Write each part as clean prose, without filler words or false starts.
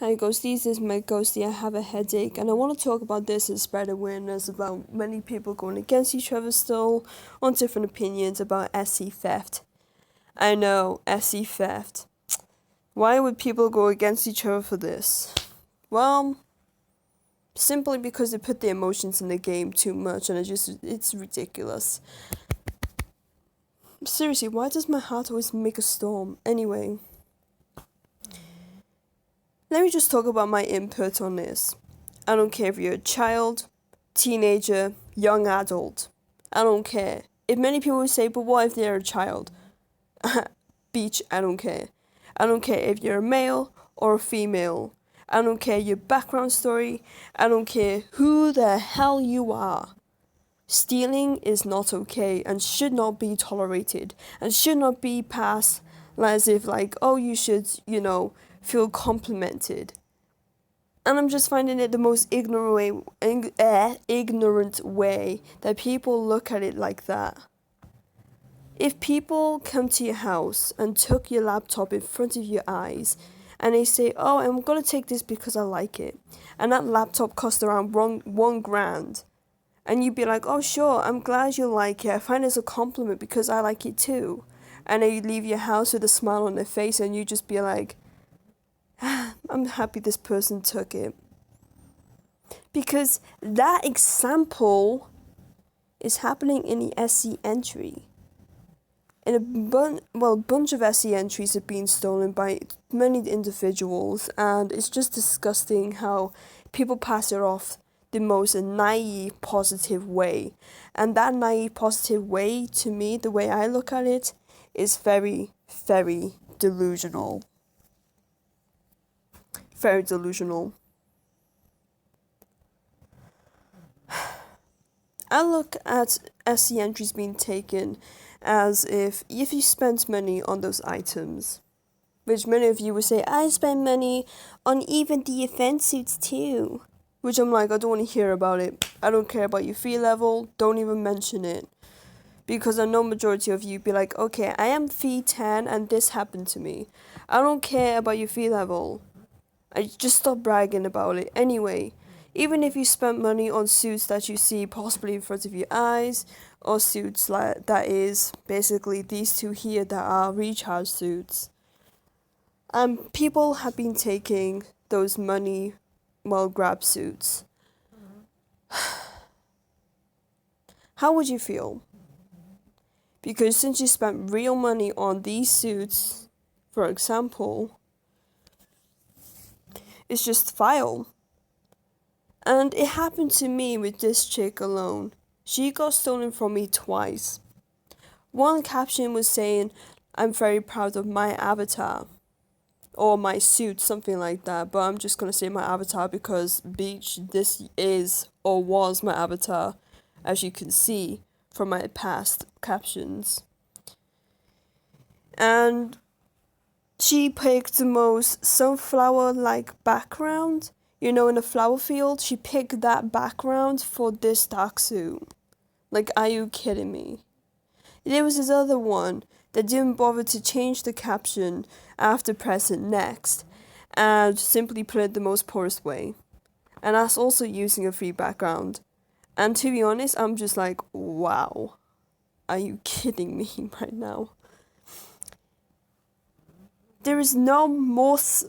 Hi ghosties, this is my ghostie. I have a headache and I want to talk about this and spread awareness about many people going against each other still on different opinions about SE theft. I know, SE theft. Why would people go against each other for this? Well, simply because they put the emotions in the game too much and it's ridiculous. Seriously, why does my heart always make a storm? Anyway, let me just talk about my input on this. I don't care if you're a child, teenager, young adult. I don't care. If many people say, but what if they're a child? Beach, I don't care. I don't care if you're a male or a female. I don't care your background story. I don't care who the hell you are. Stealing is not okay and should not be tolerated and should not be passed as if oh, you should, feel complimented. And I'm just finding it the most ignorant way that people look at it like that. If people come to your house and took your laptop in front of your eyes and they say, oh, I'm going to take this because I like it, and that laptop cost around $1,000, and you'd be like, oh, sure, I'm glad you like it. I find it as a compliment because I like it too. And then you leave your house with a smile on their face and you just be like, I'm happy this person took it. Because that example is happening in the SE entry. And a bunch of SE entries have been stolen by many individuals, and it's just disgusting how people pass it off the most naive, positive way. And that naive, positive way, to me, the way I look at it, is very, very delusional. Very delusional. I look at SE entries being taken as if you spent money on those items, which many of you would say, I spend money on even the event suits too. Which I'm like, I don't want to hear about it. I don't care about your fee level. Don't even mention it. Because I know majority of you be like, okay, I am fee 10 and this happened to me. I don't care about your fee level. I just stop bragging about it. Anyway, even if you spent money on suits that you see possibly in front of your eyes, or suits that is basically these two here that are recharge suits, people have been taking those money grab suits. How would you feel? Because since you spent real money on these suits, for example, it's just vile. And it happened to me with this chick alone. She got stolen from me twice. One caption was saying, I'm very proud of my avatar. Or my suit, something like that. But I'm just going to say my avatar because, bitch, this is or was my avatar, as you can see from my past captions. And she picked the most sunflower-like background. In a flower field, she picked that background for this dark suit. Are you kidding me? There was this other one that didn't bother to change the caption after pressing next and simply put it the most poorest way. And that's also using a free background. And to be honest, I'm just like, wow. Are you kidding me right now? There is no remorse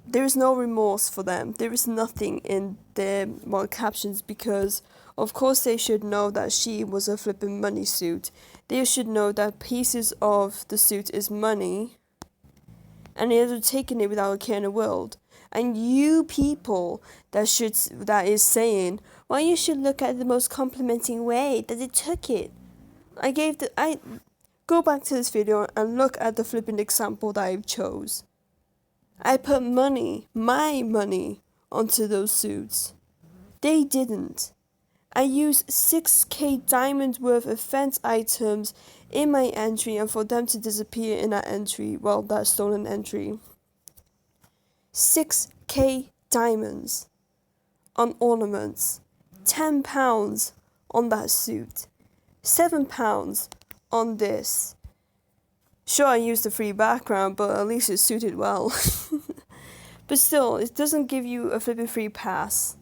there is no remorse for them. There is nothing in their captions because, of course, they should know that she was a flipping money suit. They should know that pieces of the suit is money, and they're taking it without a care in the world. And you people that is saying, well, you should look at the most complimenting way that they took it. I go back to this video and look at the flipping example that I chose. I put money, my money, onto those suits. They didn't. I used 6k diamond worth of fence items in my entry and for them to disappear in that entry, that stolen entry. 6k diamonds on ornaments, £10 on that suit, £7 on this. Sure, I used a free background, but at least it suited well. But still, it doesn't give you a flipping free pass.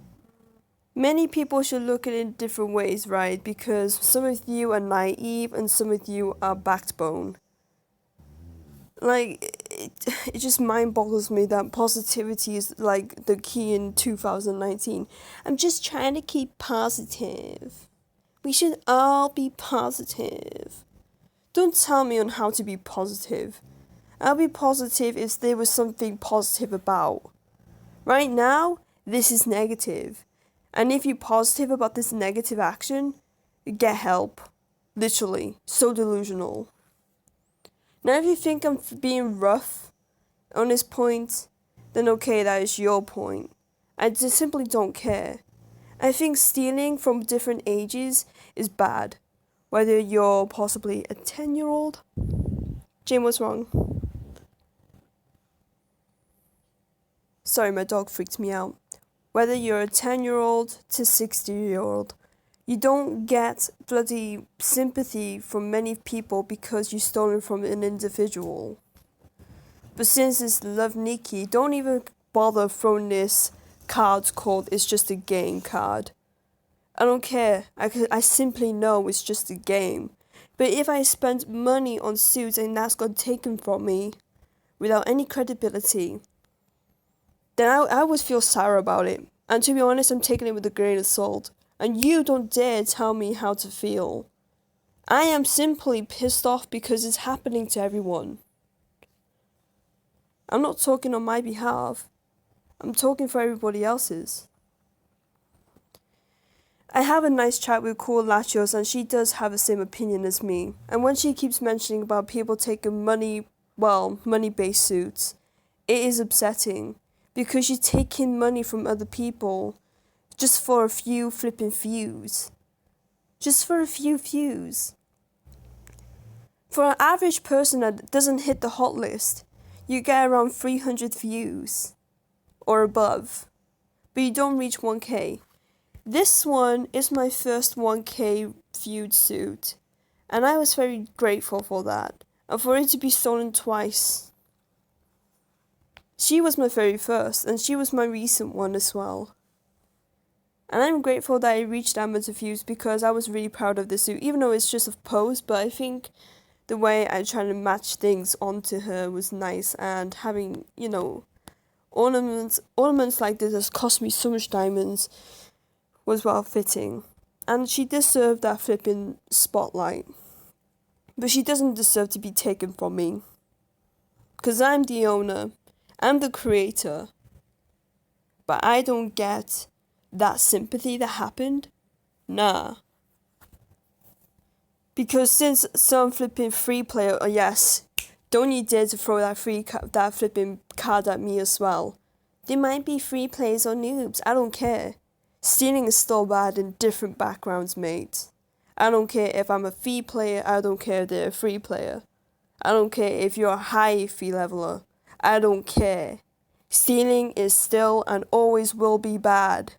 Many people should look at it in different ways, right? Because some of you are naive and some of you are backbone. Like, it just mind boggles me that positivity is like the key in 2019. I'm just trying to keep positive. We should all be positive. Don't tell me on how to be positive. I'll be positive if there was something positive about. Right now, this is negative. And if you're positive about this negative action, get help. Literally. So delusional. Now, if you think I'm being rough on this point, then okay, that is your point. I just simply don't care. I think stealing from different ages is bad. Whether you're possibly a 10-year-old. Jane, what's wrong? Sorry, my dog freaked me out. Whether you're a 10-year-old to 60-year-old, you don't get bloody sympathy from many people because you stole it from an individual. But since it's Love Nikki, don't even bother throwing this card called It's Just a Game card. I don't care. I simply know it's just a game. But if I spend money on suits and that's got taken from me without any credibility, then I would feel sour about it. And to be honest, I'm taking it with a grain of salt. And you don't dare tell me how to feel. I am simply pissed off because it's happening to everyone. I'm not talking on my behalf. I'm talking for everybody else's. I have a nice chat with Cool Lachos and she does have the same opinion as me. And when she keeps mentioning about people taking money-based suits, it is upsetting. Because you're taking money from other people just for a few flipping views. Just for a few views. For an average person that doesn't hit the hot list, you get around 300 views or above. But you don't reach 1K. This one is my first 1K viewed suit. And I was very grateful for that. And for it to be stolen twice. She was my very first, and she was my recent one as well. And I'm grateful that I reached that much views because I was really proud of this suit, even though it's just a pose, but I think the way I tried to match things onto her was nice, and having, ornaments like this has cost me so much diamonds was well fitting. And she deserved that flipping spotlight. But she doesn't deserve to be taken from me. Because I'm the owner. I'm the creator. But I don't get that sympathy that happened. Nah. Because since some flipping free player, yes, don't you dare to throw that flipping card at me as well. They might be free players or noobs, I don't care. Stealing is still bad in different backgrounds, mate. I don't care if I'm a fee player, I don't care if they're a free player. I don't care if you're a high fee leveler. I don't care. Stealing is still and always will be bad.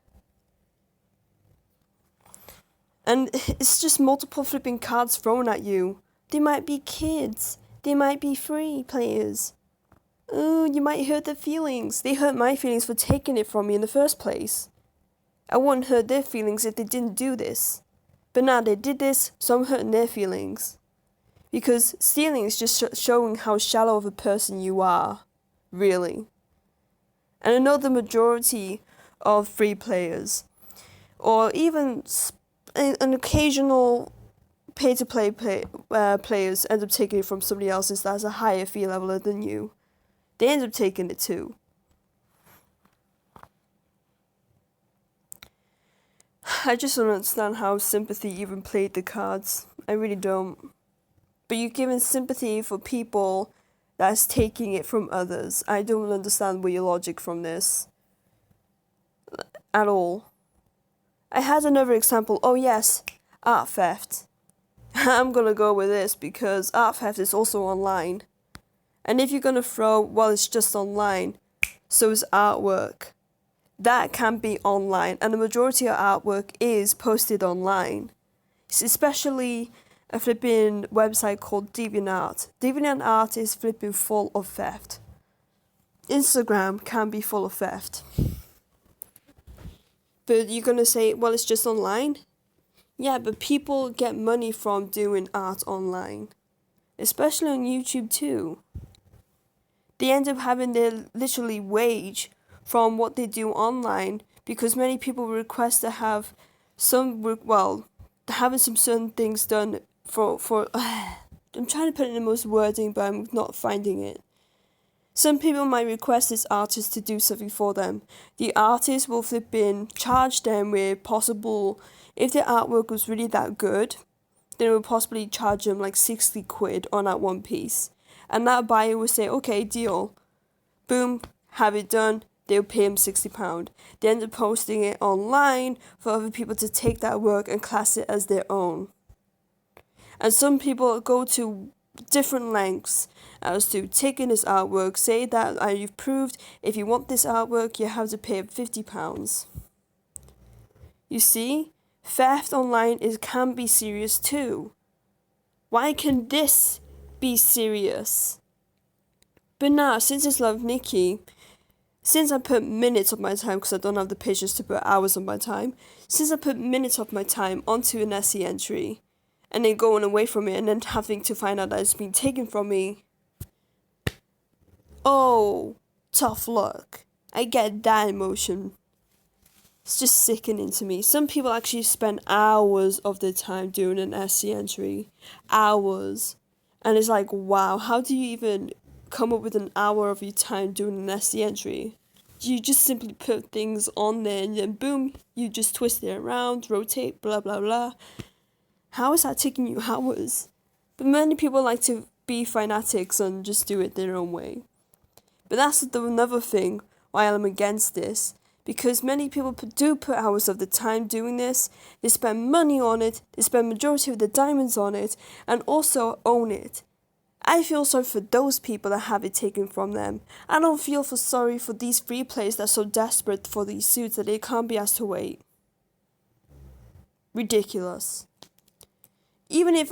And it's just multiple flipping cards thrown at you. They might be kids. They might be free players. Ooh, you might hurt their feelings. They hurt my feelings for taking it from me in the first place. I wouldn't hurt their feelings if they didn't do this. But now they did this, so I'm hurting their feelings. Because stealing is just showing how shallow of a person you are. Really. And I know the majority of free players, or even an occasional pay-to-play players end up taking it from somebody else's that's a higher fee leveler than you. They end up taking it too. I just don't understand how sympathy even played the cards. I really don't. But you're giving sympathy for people that's taking it from others. I don't understand your logic from this. At all. I had another example. Oh yes, art theft. I'm gonna go with this because art theft is also online. And if you're gonna throw, well, it's just online, so is artwork. That can be online, and the majority of artwork is posted online. Especially a flipping website called DeviantArt. DeviantArt is flipping full of theft. Instagram can be full of theft. But you're gonna say, well, it's just online? Yeah, but people get money from doing art online, especially on YouTube too. They end up having their literally wage from what they do online because many people request to have having some certain things done for I'm trying to put it in the most wording, but I'm not finding it. Some people might request this artist to do something for them. The artist will charge them with possible, if their artwork was really that good, then it would possibly charge them like 60 quid on that one piece. And that buyer would say, okay, deal. Boom, have it done. They'll pay him £60. They end up posting it online for other people to take that work and class it as their own. And some people go to different lengths as to taking this artwork, say that you've proved if you want this artwork, you have to pay £50. You see, theft online can be serious too. Why can this be serious? But now, since it's Love Nikki, since I put minutes of my time, because I don't have the patience to put hours of my time, since I put minutes of my time onto an essay entry, and then going away from it and then having to find out that it's been taken from me, oh, tough luck. I get that emotion. It's just sickening to me. Some people actually spend hours of their time doing an essay entry. Hours. And it's like, wow, how do you even come up with an hour of your time doing an essay entry? You just simply put things on there and then boom, you just twist it around, rotate, blah, blah, blah. How is that taking you hours? But many people like to be fanatics and just do it their own way. But that's another thing why I'm against this. Because many people do put hours of the time doing this. They spend money on it. They spend majority of their diamonds on it. And also own it. I feel sorry for those people that have it taken from them. I don't feel sorry for these free players that are so desperate for these suits that they can't be asked to wait. Ridiculous. Even if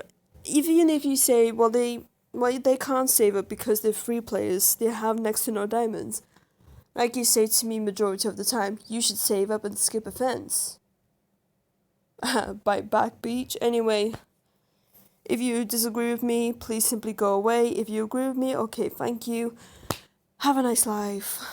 you say, they can't save up because they're free players, they have next to no diamonds. Like you say to me majority of the time, you should save up and skip a fence. By back beach. Anyway, if you disagree with me, please simply go away. If you agree with me, okay, thank you. Have a nice life.